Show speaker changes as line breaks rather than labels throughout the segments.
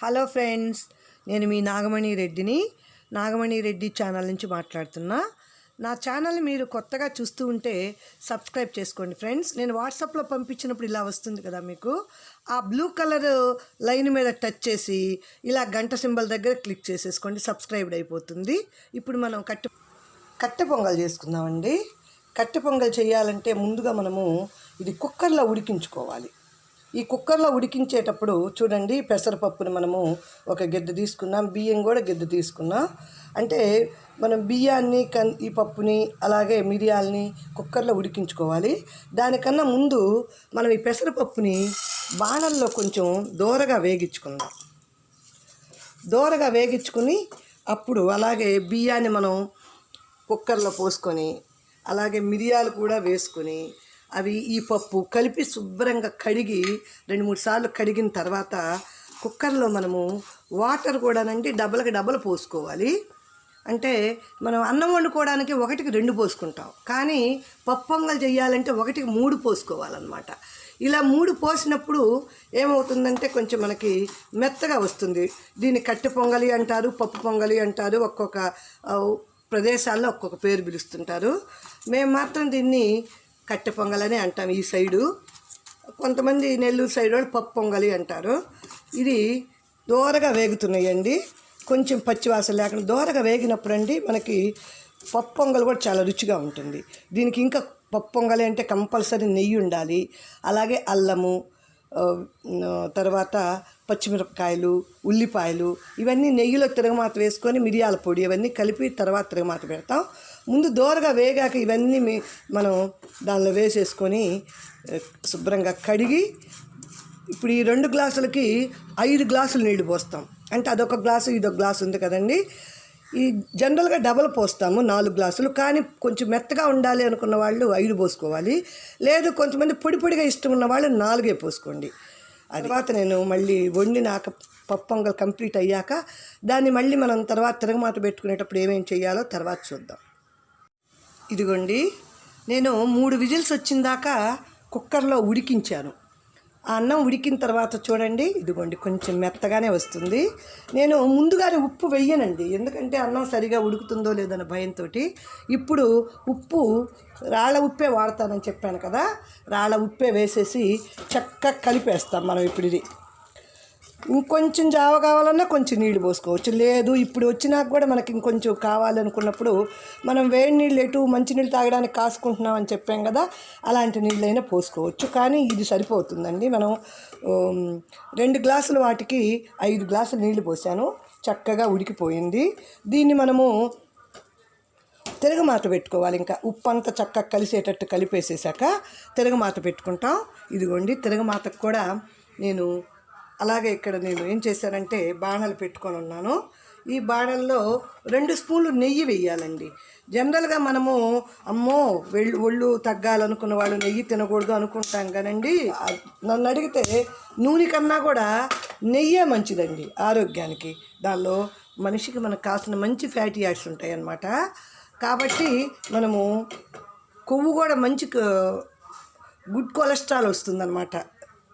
Hello friends, నేను మీ నాగమణి రెడ్డిని. Nagamani Reddy channel నుంచి మాట్లాడుతున్నా. నా ఛానల్ మీరు కొత్తగా చూస్తూ ఉంటే సబ్స్క్రైబ్ చేసుకోండి ఫ్రెండ్స్. నేను వాట్సాప్లో పంపించినప్పుడు ఇలా వస్తుంది కదా, మీకు ఆ బ్లూ కలర్ లైన్ మీద టచ్ చేసి ఇలా గంట సింబల్ దగ్గర క్లిక్ చేసేసుకోండి, సబ్స్క్రైబ్డ్ అయిపోతుంది. ఇప్పుడు మనం కట్టె పొంగల్ చేసుకుందామండి. కట్టె పొంగల్ చేయాలంటే ముందుగా మనము ఇది కుక్కర్లో ఉడికించుకోవాలి. ఈ కుక్కర్లో ఉడికించేటప్పుడు చూడండి, పెసరపప్పుని మనము ఒక గిద్ద తీసుకున్నాం, బియ్యం కూడా గిద్ద తీసుకున్నాం. అంటే మనం బియ్యాన్ని ఈ పప్పుని అలాగే మిరియాలని కుక్కర్లో ఉడికించుకోవాలి. దానికన్నా ముందు మనం ఈ పెసరపప్పుని బాణల్లో కొంచెం దోరగా వేగించుకుందాం. దోరగా వేగించుకుని అప్పుడు అలాగే బియ్యాన్ని మనం కుక్కర్లో పోసుకొని అలాగే మిరియాలు కూడా వేసుకొని అవి ఈ పప్పు కలిపి శుభ్రంగా కడిగి 2-3 సార్లు కడిగిన తర్వాత కుక్కర్లో మనము వాటర్ కూడానండి డబల్ పోసుకోవాలి. అంటే మనం అన్నం వండుకోవడానికి 1కి 2 పోసుకుంటాం, కానీ పప్పు పొంగల్ చేయాలంటే 1కి 3 పోసుకోవాలన్నమాట. ఇలా 3 పోసినప్పుడు ఏమవుతుందంటే కొంచెం మనకి మెత్తగా వస్తుంది. దీన్ని కట్టె పొంగలి అంటారు, పప్పు పొంగలి అంటారు. ఒక్కొక్క ప్రదేశాల్లో ఒక్కొక్క పేరు పిలుస్తుంటారు. మేము మాత్రం దీన్ని కట్టె పొంగలని అంటాం ఈ సైడు. కొంతమంది నెల్లూరు సైడ్ వాళ్ళు పప్పు పొంగలి అంటారు. ఇది దోరగా వేగుతున్నాయండి, కొంచెం పచ్చివాసన లేకుండా దోరగా వేగినప్పుడు అండి మనకి పప్పు పొంగల్ కూడా చాలా రుచిగా ఉంటుంది. దీనికి ఇంకా పప్పు పొంగలి అంటే కంపల్సరీ నెయ్యి ఉండాలి. అలాగే అల్లము, తర్వాత పచ్చిమిరపకాయలు, ఉల్లిపాయలు ఇవన్నీ నెయ్యిలో తిరగమాత వేసుకొని మిరియాల పొడి ఇవన్నీ కలిపి తర్వాత తిరగమాత పెడతాం. ముందు దోరగా వేగాక ఇవన్నీ మనం దానిలో వేసేసుకొని శుభ్రంగా కడిగి ఇప్పుడు ఈ 2 గ్లాసులకి 5 గ్లాసులు నీళ్లు పోస్తాం. అంటే అదొక గ్లాసు ఇదొక గ్లాసు ఉంది కదండి. ఈ జనరల్గా డబల్ పోస్తాము 4 గ్లాసులు, కానీ కొంచెం మెత్తగా ఉండాలి అనుకున్న వాళ్ళు 5 పోసుకోవాలి. లేదు కొంతమంది పొడిగా ఇష్టం ఉన్న వాళ్ళు 4 పోసుకోండి. తర్వాత నేను మళ్ళీ వండినాక పప్పు పొంగల్ కంప్లీట్ అయ్యాక దాన్ని మళ్ళీ మనం తర్వాత తిరగమాత పెట్టుకునేటప్పుడు ఏమేమి చేయాలో తర్వాత చూద్దాం. ఇదిగోండి, నేను 3 విజిల్స్ వచ్చిందాకా కుక్కర్లో ఉడికించాను. ఆ అన్నం ఉడికిన తర్వాత చూడండి, ఇదిగోండి కొంచెం మెత్తగానే వస్తుంది. నేను ముందుగానే ఉప్పు వెయ్యనండి, ఎందుకంటే అన్నం సరిగా ఉడుకుతుందో లేదన్న భయంతో. ఇప్పుడు ఉప్పు రాళ్ళ ఉప్పే వాడతానని చెప్పాను కదా, రాళ్ళ ఉప్పే వేసేసి చక్కగా కలిపేస్తాం మనం. ఇప్పుడు ఇది ఇంకొంచెం జావ కావాలన్నా కొంచెం నీళ్ళు పోసుకోవచ్చు. లేదు ఇప్పుడు వచ్చినాక కూడా మనకి ఇంకొంచెం కావాలనుకున్నప్పుడు మనం వేడి నీళ్ళు మంచినీళ్ళు తాగడానికి కాసుకుంటున్నామని చెప్పాం కదా, అలాంటి నీళ్ళైనా పోసుకోవచ్చు. కానీ ఇది సరిపోతుందండి. మనం 2 గ్లాసులు వాటికి 5 గ్లాసులు నీళ్లు పోసాను, చక్కగా ఉడికిపోయింది. దీన్ని మనము తిరగమాత పెట్టుకోవాలి. ఇంకా ఉప్పు అంతా చక్కగా కలిసేటట్టు కలిపేసేసాక తిరగమాత పెట్టుకుంటాం. ఇదిగోండి, తిరగమాతకు కూడా నేను అలాగే ఇక్కడ నేను ఏం చేశానంటే బాణలు పెట్టుకొని ఉన్నాను. ఈ బాణల్లో 2 స్పూన్లు నెయ్యి వేయాలండి. జనరల్గా మనము అమ్మో ఒళ్ళు తగ్గాలనుకున్న వాళ్ళు నెయ్యి తినకూడదు అనుకుంటాం కానండి, నన్ను అడిగితే నూనె కన్నా కూడా నెయ్యే మంచిదండి ఆరోగ్యానికి. దానిలో మనిషికి మనకు కావాల్సిన మంచి ఫ్యాటీ యాడ్స్ ఉంటాయి అన్నమాట. కాబట్టి మనము కొవ్వు కూడా మంచి గుడ్ కొలెస్ట్రాల్ వస్తుందన్నమాట.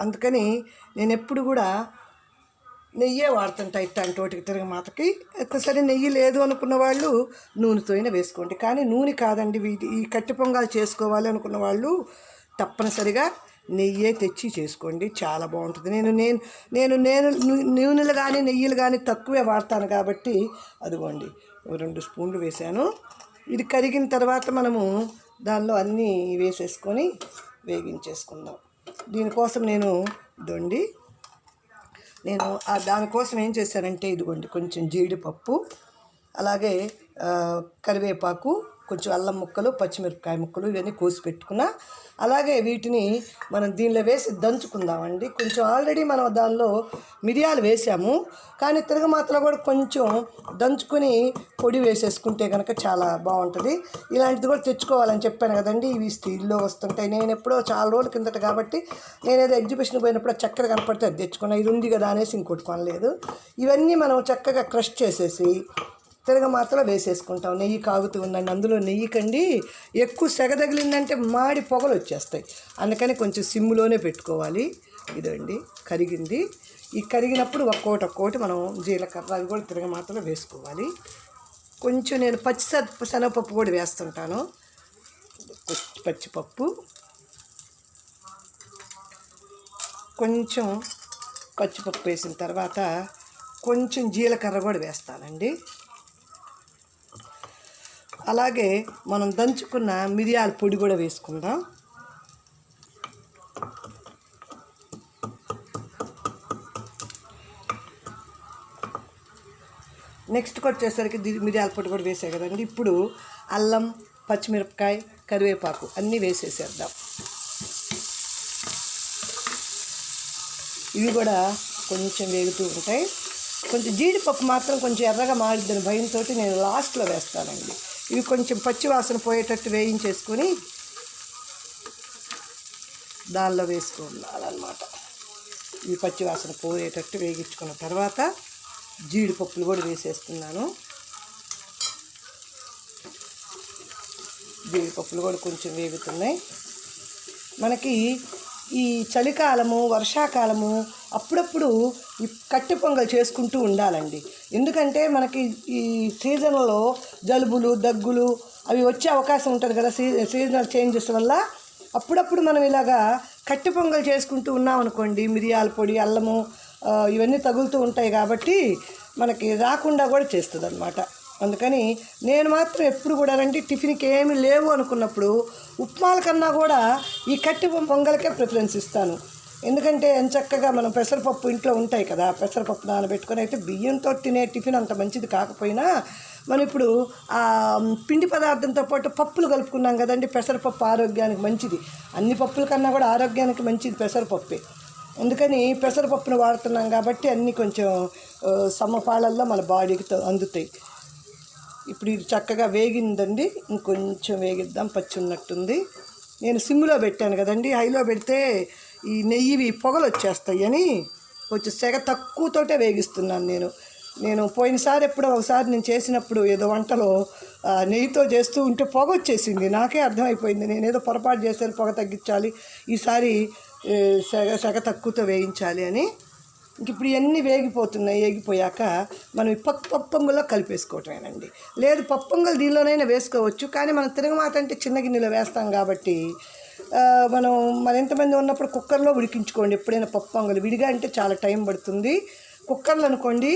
అందుకని నేను ఎప్పుడు కూడా నెయ్యే వాడుతుంటా ఇట్లాంటి వాటికి తిరగమాతకి. ఒక్కసారి నెయ్యి లేదు అనుకున్న వాళ్ళు నూనెతో అయినా వేసుకోండి, కానీ నూనె కాదండి. ఈ కట్టె పొంగల్ చేసుకోవాలి అనుకున్న వాళ్ళు తప్పనిసరిగా నెయ్యే తెచ్చి చేసుకోండి, చాలా బాగుంటుంది. నేను నూనెలు కానీ నెయ్యిలు కానీ తక్కువే వాడతాను కాబట్టి అదిగోండి 2 స్పూన్లు వేసాను. ఇది కరిగిన తర్వాత మనము దానిలో అన్నీ వేసేసుకొని వేగించేసుకుందాం. దీనికోసం నేను దానికోసం ఏం చేశానంటే ఇదిగోండి కొంచెం జీడిపప్పు, అలాగే కరివేపాకు, కొంచెం అల్లం ముక్కలు, పచ్చిమిరపకాయ ముక్కలు ఇవన్నీ కోసి పెట్టుకున్నా. అలాగే వీటిని మనం దీనిలో వేసి దంచుకుందామండి. కొంచెం ఆల్రెడీ మనం దానిలో మిరియాలు వేసాము, కానీ తిరగమాతలో కూడా కొంచెం దంచుకొని పొడి వేసేసుకుంటే కనుక చాలా బాగుంటుంది. ఇలాంటిది కూడా తెచ్చుకోవాలని చెప్పాను కదండి. ఇవి స్టీల్లో వస్తుంటాయి. నేను ఎప్పుడో చాలా రోజుల కిందట కాబట్టి నేనేదో ఎగ్జిబిషన్కి పోయినప్పుడు చక్కెర కనపడితే అది తెచ్చుకున్నా. ఇది ఉంది కదా అనేసి ఇంకోటి కొనలేదు. ఇవన్నీ మనం చక్కగా క్రష్ చేసేసి తిరగమాతలో వేసేసుకుంటాం. నెయ్యి కాగుతూ ఉందండి, అందులో నెయ్యి కండి ఎక్కువ సెగ తగిలిందంటే మాడి పొగలు వచ్చేస్తాయి. అందుకని కొంచెం సిమ్లోనే పెట్టుకోవాలి. ఇదండి కరిగింది. ఈ కరిగినప్పుడు ఒక్కోటి మనం జీలకర్ర అవి కూడా తిరగమాతలో వేసుకోవాలి. కొంచెం నేను శనగపప్పు కూడా వేస్తుంటాను. పచ్చిపప్పు, కొంచెం పచ్చిపప్పు వేసిన తర్వాత కొంచెం జీలకర్ర కూడా వేస్తానండి. అలాగే మనం దంచుకున్న మిరియాల పొడి కూడా వేసుకుందాం. నెక్స్ట్కి వచ్చేసరికి మిరియాల పొడి కూడా వేసే కదండి. ఇప్పుడు అల్లం, పచ్చిమిరపకాయ, కరివేపాకు అన్నీ వేసేసేద్దాం. ఇవి కూడా కొంచెం వేగుతూ ఉంటాయి. కొంచెం జీడిపప్పు మాత్రం కొంచెం ఎర్రగా మారిద్దని భయంతో నేను లాస్ట్లో వేస్తానండి. ఇవి కొంచెం పచ్చి వాసన పోయేటట్టు వేయించేసుకొని దానిలో వేసుకోవాలన్నమాట. ఇవి పచ్చి వాసన పోయేటట్టు వేగించుకున్న తర్వాత జీడిపప్పులు కూడా వేసేస్తున్నాను. జీడిపప్పులు కూడా కొంచెం వేగుతున్నాయి. మనకి ఈ చలికాలము, వర్షాకాలము అప్పుడప్పుడు ఈ కట్టె పొంగల్ చేసుకుంటూ ఉండాలండి. ఎందుకంటే మనకి ఈ సీజన్లో జలుబులు, దగ్గులు అవి వచ్చే అవకాశం ఉంటుంది కదా, సీజనల్ చేంజెస్ వల్ల. అప్పుడప్పుడు మనం ఇలాగా కట్టె పొంగల్ చేసుకుంటూ ఉన్నామనుకోండి, మిరియాల పొడి, అల్లము ఇవన్నీ తగులుతూ ఉంటాయి కాబట్టి మనకి రాకుండా కూడా చేస్తుంది అన్నమాట. అందుకని నేను మాత్రం ఎప్పుడు కూడా టిఫిన్కి ఏమి లేవు అనుకున్నప్పుడు ఉప్మాల కన్నా కూడా ఈ కట్టె పొంగల్కే ప్రిఫరెన్స్ ఇస్తాను. ఎందుకంటే ఎంచక్కగా మనం పెసరపప్పు ఇంట్లో ఉంటాయి కదా, పెసరపప్పు నానబెట్టుకొని అయితే బియ్యంతో తినే టిఫిన్ అంత మంచిది కాకపోయినా మనం ఇప్పుడు ఆ పిండి పదార్థంతో పాటు పప్పులు కలుపుకున్నాం కదండి. పెసరపప్పు ఆరోగ్యానికి మంచిది. అన్ని పప్పుల కన్నా కూడా ఆరోగ్యానికి మంచిది పెసరపప్పే. అందుకని పెసరపప్పును వాడుతున్నాం కాబట్టి అన్నీ కొంచెం సమపాళల్లో మన బాడీకి అందుతాయి. ఇప్పుడు ఇది చక్కగా వేగిందండి. ఇంకొంచెం వేగిద్దాం, పచ్చి ఉన్నట్టుంది. నేను సిమ్లో పెట్టాను కదండి, హైలో పెడితే ఈ నెయ్యివి పొగలు వచ్చేస్తాయి అని కొంచెం సెగ తక్కువతోటే వేగిస్తున్నాను నేను పోయినసారి ఎప్పుడో ఒకసారి నేను చేసినప్పుడు ఏదో వంటలో నెయ్యితో చేస్తూ ఉంటే పొగ వచ్చేసింది. నాకే అర్థమైపోయింది నేనేదో పొరపాటు చేశాను, పొగ తగ్గించాలి, ఈసారి సెగ తక్కువతో వేయించాలి అని. ఇంక ఇప్పుడు ఇవన్నీ వేగిపోతున్నాయి. వేగిపోయాక మనం ఈ పప్పు పొంగల్లో కలిపేసుకోవటమేనండి. లేదు పప్పు పొంగల్ దీనిలోనైనా వేసుకోవచ్చు, కానీ మనం తిరగమాత అంటే చిన్న గిన్నెలో వేస్తాం కాబట్టి మనం ఎంతమంది ఉన్నప్పుడు కుక్కర్లో ఉడికించుకోండి. ఎప్పుడైనా పప్పు పొంగల్ విడిగా అంటే చాలా టైం పడుతుంది. కుక్కర్లో అనుకోండి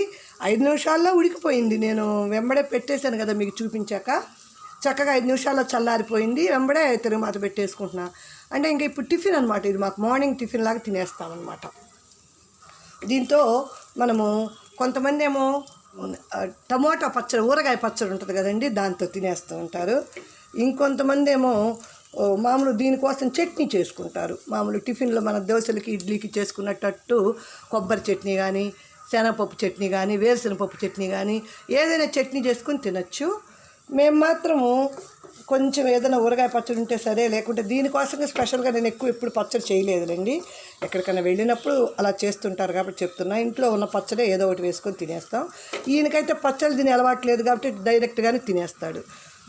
5 నిమిషాల్లో ఉడికిపోయింది. నేను వెంబడే పెట్టేశాను కదా మీకు చూపించాక, చక్కగా 5 నిమిషాల్లో చల్లారిపోయింది. వెంబడే తిరగమాత పెట్టేసుకుంటున్నా. అంటే ఇంకా ఇప్పుడు టిఫిన్ అనమాట, ఇది మాకు మార్నింగ్ టిఫిన్ లాగా తినేస్తామన్నమాట. దీంతో మనము కొంతమంది ఏమో టమోటా పచ్చడి, ఊరగాయ పచ్చడి ఉంటుంది కదండి, దాంతో తినేస్తూ ఉంటారు. ఇంకొంతమంది ఏమో మామూలు దీనికోసం చట్నీ చేసుకుంటారు. మామూలు టిఫిన్లో మన దోశలకి, ఇడ్లీకి చేసుకున్నట్టు కొబ్బరి చట్నీ కానీ, శనగపప్పు చట్నీ కానీ, వేరుశనగపప్పు చట్నీ కానీ ఏదైనా చట్నీ చేసుకొని తినచ్చు. మేము మాత్రము కొంచెం ఏదైనా ఊరగాయ పచ్చడి ఉంటే సరే, లేకుంటే దీనికోసంగా స్పెషల్గా నేను ఎప్పుడు పచ్చడి చేయలేదులేండి. ఎక్కడికైనా వెళ్ళినప్పుడు అలా చేస్తుంటారు కాబట్టి చెప్తున్నా. ఇంట్లో ఉన్న పచ్చడే ఏదో ఒకటి వేసుకొని తినేస్తాం. ఈయనకైతే పచ్చడి తినే అలవాటు లేదు కాబట్టి డైరెక్ట్గానే తినేస్తాడు.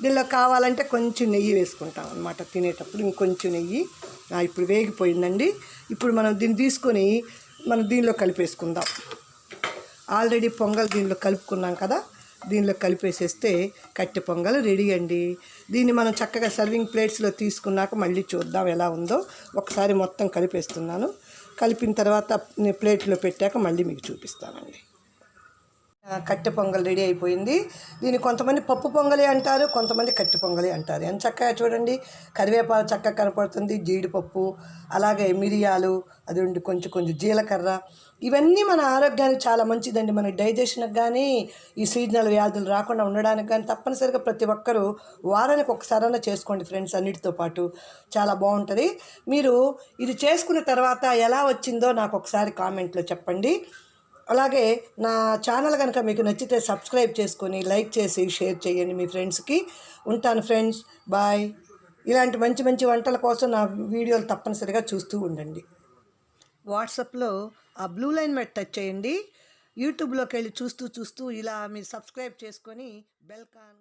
దీనిలో కావాలంటే కొంచెం నెయ్యి వేసుకుంటాం అన్నమాట తినేటప్పుడు, ఇంకొంచెం నెయ్యి. ఇప్పుడు వేగిపోయిందండి. ఇప్పుడు మనం దీన్ని తీసుకొని మనం దీనిలో కలిపేసుకుందాం. ఆల్రెడీ పొంగల్ దీనిలో కలుపుకున్నాం కదా, దీనిలో కలిపేసేస్తే కట్టె పొంగల్ రెడీ అండి. దీన్ని మనం చక్కగా సర్వింగ్ ప్లేట్స్లో తీసుకున్నాక మళ్ళీ చూద్దాం ఎలా ఉందో. ఒకసారి మొత్తం కలిపేస్తున్నాను. కలిపిన తర్వాత ప్లేట్లో పెట్టాక మళ్ళీ మీకు చూపిస్తానండి. కట్టె పొంగల్ రెడీ అయిపోయింది. దీన్ని కొంతమంది పప్పు పొంగలి అంటారు, కొంతమంది కట్టె పొంగలి అంటారు. ఎంత చక్కగా చూడండి, కరివేపాకు చక్కగా కనపడుతుంది, జీడిపప్పు, అలాగే మిరియాలు, అది కొంచెం జీలకర్ర, ఇవన్నీ మన ఆరోగ్యానికి చాలా మంచిదండి. మన డైజెషన్కి కానీ, ఈ సీజనల్ వ్యాధులు రాకుండా ఉండడానికి కానీ తప్పనిసరిగా ప్రతి ఒక్కరూ వారానికి ఒకసారైనా చేసుకోండి ఫ్రెండ్స్. అన్నిటితో పాటు చాలా బాగుంటుంది. మీరు ఇది చేసుకున్న తర్వాత ఎలా వచ్చిందో నాకు ఒకసారి కామెంట్లో చెప్పండి. అలాగే నా ఛానల్ కనుక మీకు నచ్చితే సబ్స్క్రైబ్ చేసుకొని లైక్ చేసి షేర్ చేయండి మీ ఫ్రెండ్స్కి. ఉంటాను ఫ్రెండ్స్, బాయ్. ఇలాంటి మంచి మంచి వంటల కోసం నా వీడియోలు తప్పనిసరిగా చూస్తూ ఉండండి. వాట్సాప్లో ఆ బ్లూ లైన్ మీద టచ్ చేయండి. యూట్యూబ్లోకి వెళ్ళి చూస్తూ ఇలా మీరు సబ్స్క్రైబ్ చేసుకొని బెల్ కాన్